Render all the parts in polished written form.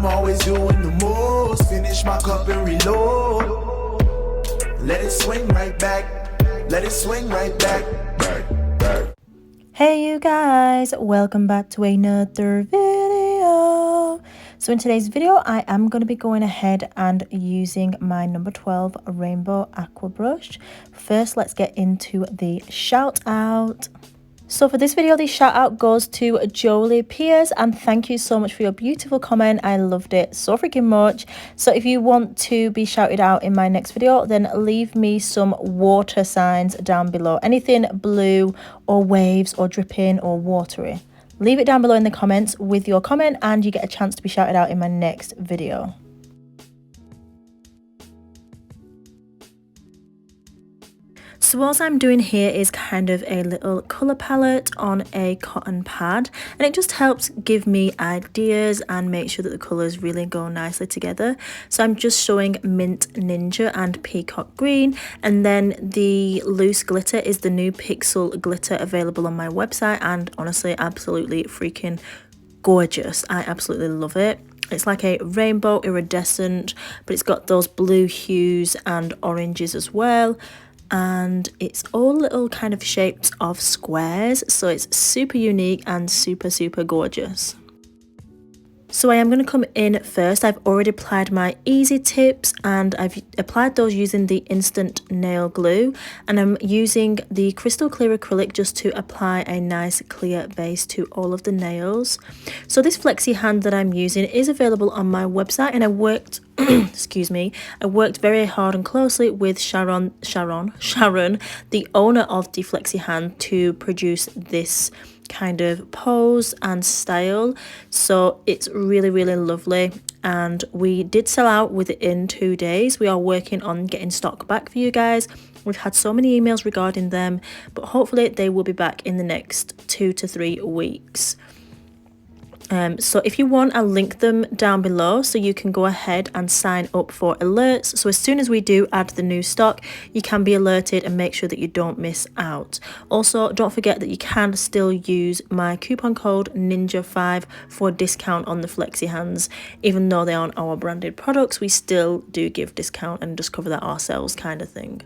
I'm always doing the most. Finish my cup and reload. Let it swing right back. Let it swing right back. Hey you guys, welcome back to another video. So in today's video I am going to be going ahead and using my number 12 rainbow aqua brush. First, let's get into the shout out. So for this video, the shout out goes to Jolie Pierce, and thank you so much for your beautiful comment. I loved it so freaking much. So if you want to be shouted out in my next video, then leave me some water signs down below. Anything blue or waves or dripping or watery. Leave it down below in the comments with your comment and you get a chance to be shouted out in my next video. So what I'm doing here is kind of a little colour palette on a cotton pad, and it just helps give me ideas and make sure that the colours really go nicely together. So I'm just showing Mint Ninja and Peacock Green, and then the loose glitter is the new Pixel glitter available on my website, and honestly absolutely freaking gorgeous. I absolutely love it. It's like a rainbow iridescent, but it's got those blue hues and oranges as well. And it's all little kind of shapes of squares, so it's super unique and super gorgeous. So I am going to come in first. I've already applied my easy tips and I've applied those using the instant nail glue, and I'm using the crystal clear acrylic just to apply a nice clear base to all of the nails. So this flexi hand that I'm using is available on my website, and I worked excuse me, I worked very hard and closely with Sharon, the owner of the flexi hand, to produce this kind of pose and style. So it's really lovely, and we did sell out within 2 days. We are working on getting stock back for you guys. We've had so many emails regarding them, but hopefully they will be back in the next 2 to 3 weeks. So if you want, I'll link them down below so you can go ahead and sign up for alerts. So as soon as we do add the new stock, you can be alerted and make sure that you don't miss out. Also, don't forget that you can still use my coupon code NINJA5 for a discount on the flexi hands. Even though they aren't our branded products, we still do give discount and just cover that ourselves kind of thing.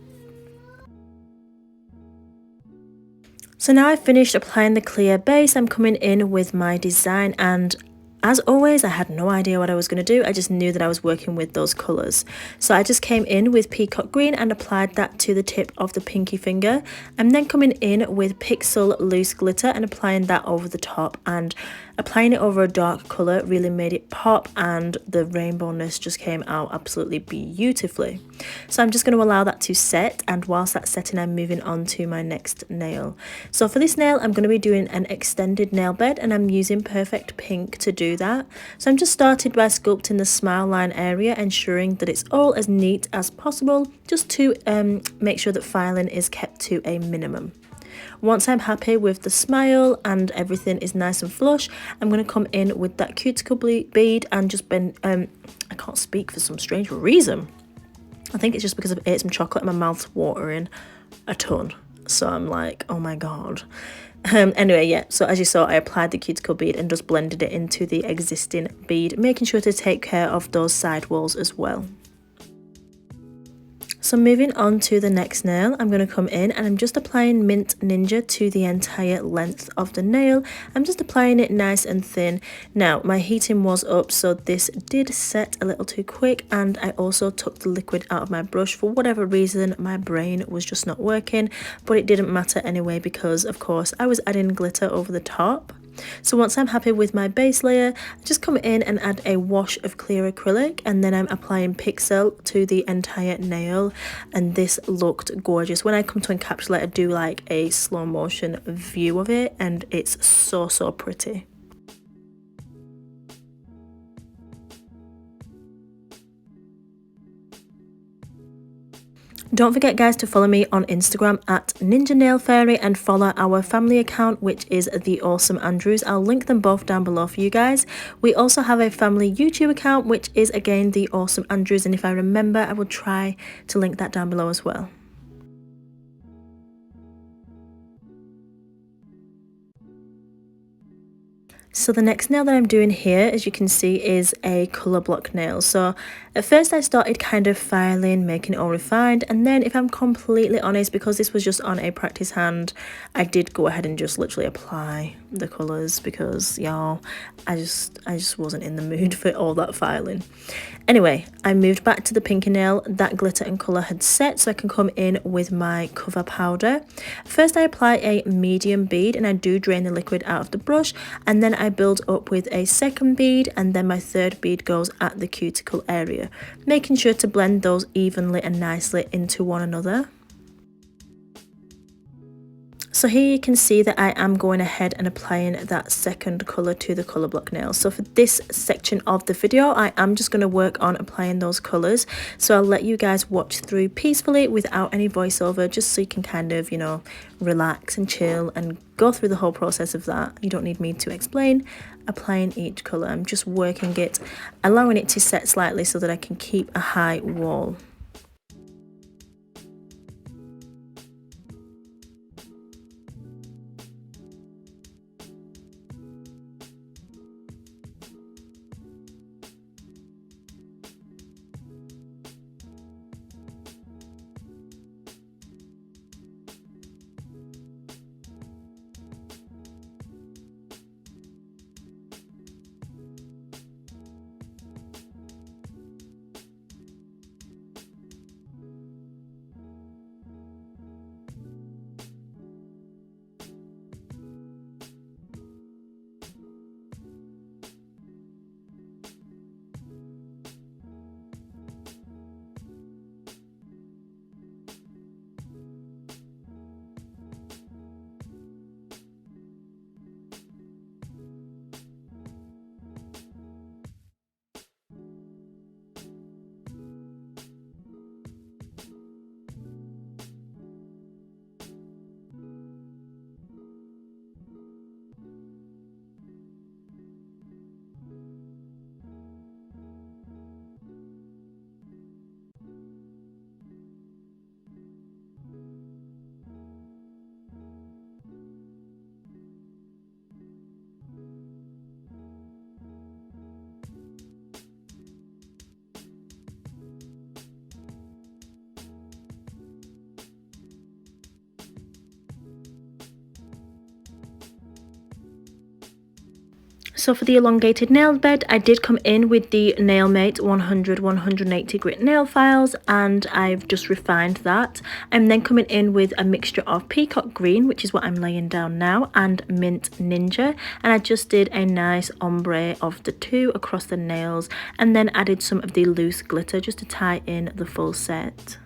So now I've finished applying the clear base, I'm coming in with my design, and as always I had no idea what I was going to do. I just knew that I was working with those colours. So I just came in with Peacock Green and applied that to the tip of the pinky finger. I'm then coming in with Pixel loose glitter and applying that over the top, and applying it over a dark colour really made it pop, and the rainbowness just came out absolutely beautifully. So I'm just going to allow that to set, and whilst that's setting I'm moving on to my next nail. So for this nail I'm going to be doing an extended nail bed, and I'm using Perfect Pink to do that. So I'm just started by sculpting the smile line area, ensuring that it's all as neat as possible, just to make sure that filing is kept to a minimum. Once I'm happy with the smile and everything is nice and flush, I'm going to come in with that cuticle bead and just bend. I can't speak for some strange reason. I think it's just because I've ate some chocolate and my mouth's watering a ton. So I'm like, oh my god. Anyway, yeah, so as you saw, I applied the cuticle bead and just blended it into the existing bead, making sure to take care of those side walls as well. So moving on to the next nail, I'm going to come in and I'm just applying Mint Ninja to the entire length of the nail. I'm just applying it nice and thin. Now, my heating was up, so this did set a little too quick, and I also took the liquid out of my brush. For whatever reason, my brain was just not working, but it didn't matter anyway because, of course, I was adding glitter over the top. So once I'm happy with my base layer, I just come in and add a wash of clear acrylic, and then I'm applying Pixel to the entire nail, and this looked gorgeous. When I come to encapsulate, I do like a slow motion view of it, and it's so pretty. Don't forget, guys, to follow me on Instagram at Ninja Nail Fairy, and follow our family account, which is The Awesome Andrews. I'll link them both down below for you guys. We also have a family YouTube account, which is again The Awesome Andrews, and if I remember, I will try to link that down below as well. So the next nail that I'm doing here, as you can see, is a colour block nail. So at first I started kind of filing, making it all refined, and then if I'm completely honest, because this was just on a practice hand, I did go ahead and just literally apply the colours because y'all, I just wasn't in the mood for all that filing. Anyway, I moved back to the pinky nail. That glitter and colour had set, so I can come in with my cover powder. First I apply a medium bead and I do drain the liquid out of the brush, and then I build up with a second bead, and then my third bead goes at the cuticle area, making sure to blend those evenly and nicely into one another. So here you can see that I am going ahead and applying that second colour to the colour block nail. So for this section of the video, I am just going to work on applying those colours. So I'll let you guys watch through peacefully without any voiceover, just so you can kind of, you know, relax and chill and go through the whole process of that. You don't need me to explain applying each colour. I'm just working it, allowing it to set slightly so that I can keep a high wall. So for the elongated nail bed, I did come in with the Mate 100-180 grit nail files, and I've just refined that. I'm then coming in with a mixture of Peacock Green, which is what I'm laying down now, and Mint Ninja, and I just did a nice ombre of the two across the nails, and then added some of the loose glitter just to tie in the full set.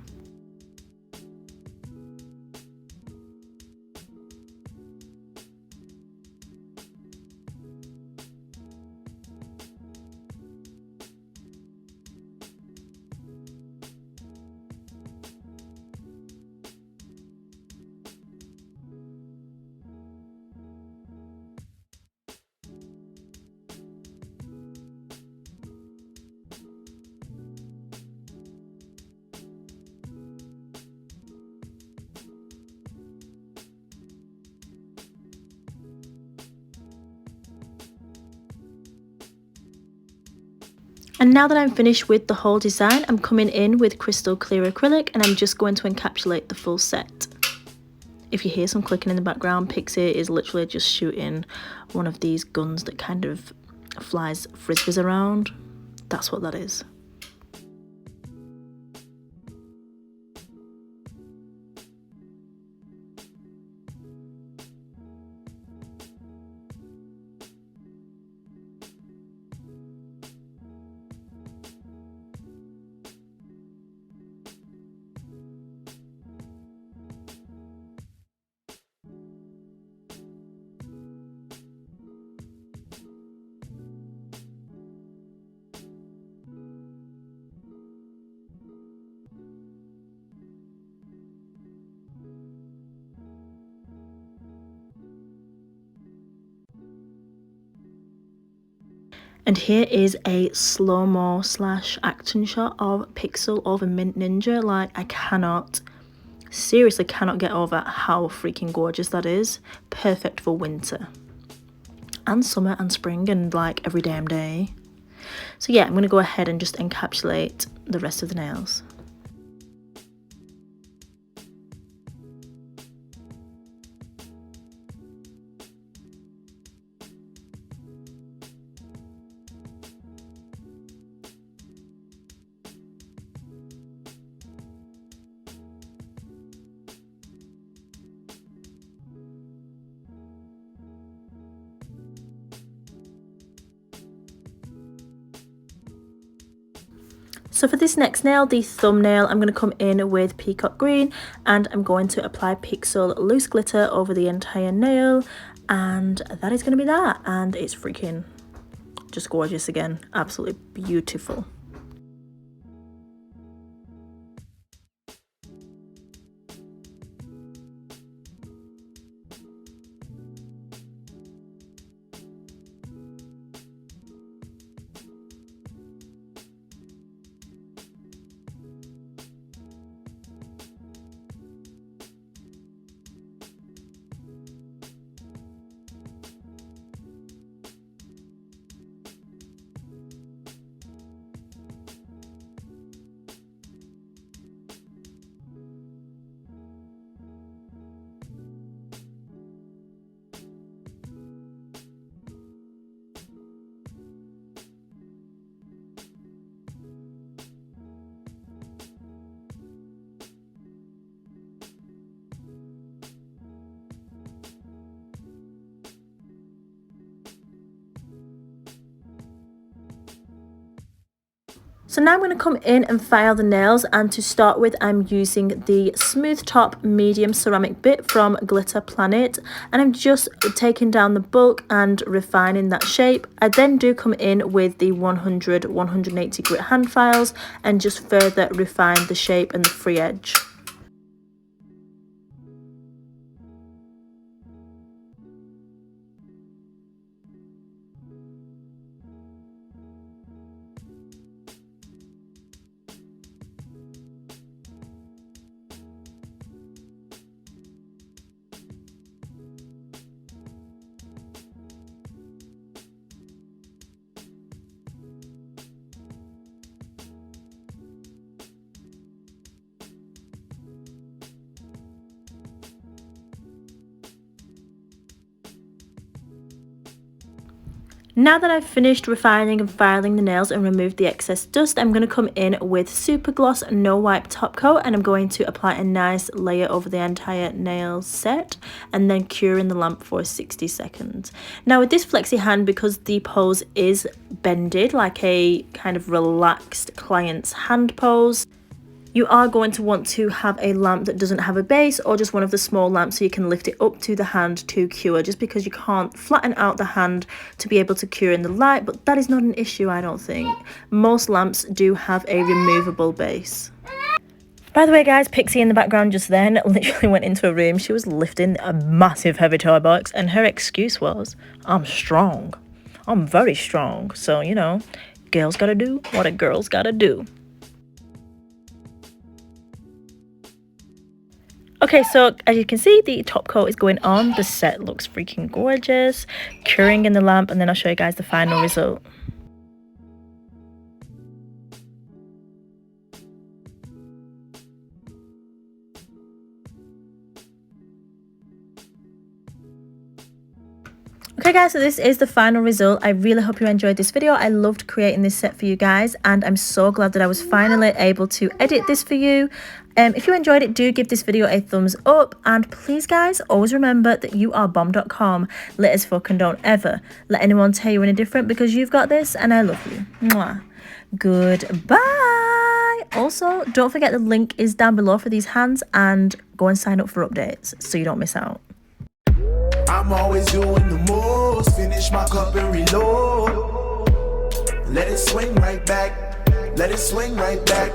And now that I'm finished with the whole design, I'm coming in with crystal clear acrylic, and I'm just going to encapsulate the full set. If you hear some clicking in the background, Pixie is literally just shooting one of these guns that kind of flies frisbees around. That's what that is. And here is a slow-mo / action shot of Pixel over Mint Ninja. Like, I cannot, seriously cannot get over how freaking gorgeous that is. Perfect for winter. and summer and spring and like every damn day. So yeah, I'm going to go ahead and just encapsulate the rest of the nails. So for this next nail, the thumbnail, I'm going to come in with Peacock Green and I'm going to apply Pixel loose glitter over the entire nail, and that is going to be that. And it's freaking just gorgeous again, absolutely beautiful. So now I'm going to come in and file the nails, and to start with I'm using the Smooth Top medium ceramic bit from Glitter Planet, and I'm just taking down the bulk and refining that shape. I then do come in with the 180 grit hand files and just further refine the shape and the free edge. Now that I've finished refining and filing the nails and removed the excess dust, I'm going to come in with Super Gloss No Wipe Top Coat, and I'm going to apply a nice layer over the entire nail set and then cure in the lamp for 60 seconds. Now with this flexi hand, because the pose is bended like a kind of relaxed client's hand pose, you are going to want to have a lamp that doesn't have a base, or just one of the small lamps so you can lift it up to the hand to cure, just because you can't flatten out the hand to be able to cure in the light, but that is not an issue, I don't think. Most lamps do have a removable base. By the way guys, Pixie in the background just then literally went into a room. She was lifting a massive heavy toy box and her excuse was, I'm strong. I'm very strong. So, you know, girls gotta do what a girl's gotta do. Okay, so as you can see, the top coat is going on. The set looks freaking gorgeous. Curing in the lamp, and then I'll show you guys the final result. Okay guys, so this is the final result. I really hope you enjoyed this video. I loved creating this set for you guys, and I'm so glad that I was finally able to edit this for you. If you enjoyed it, do give this video a thumbs up, and please guys, always remember that you are bomb.com. Lit as fuck, and don't ever let anyone tell you any different, because you've got this and I love you. Mwah. Goodbye. Also, don't forget the link is down below for these hands, and go and sign up for updates so you don't miss out. I'm always doing the most, finish my cup and reload. Let it swing right back, let it swing right back.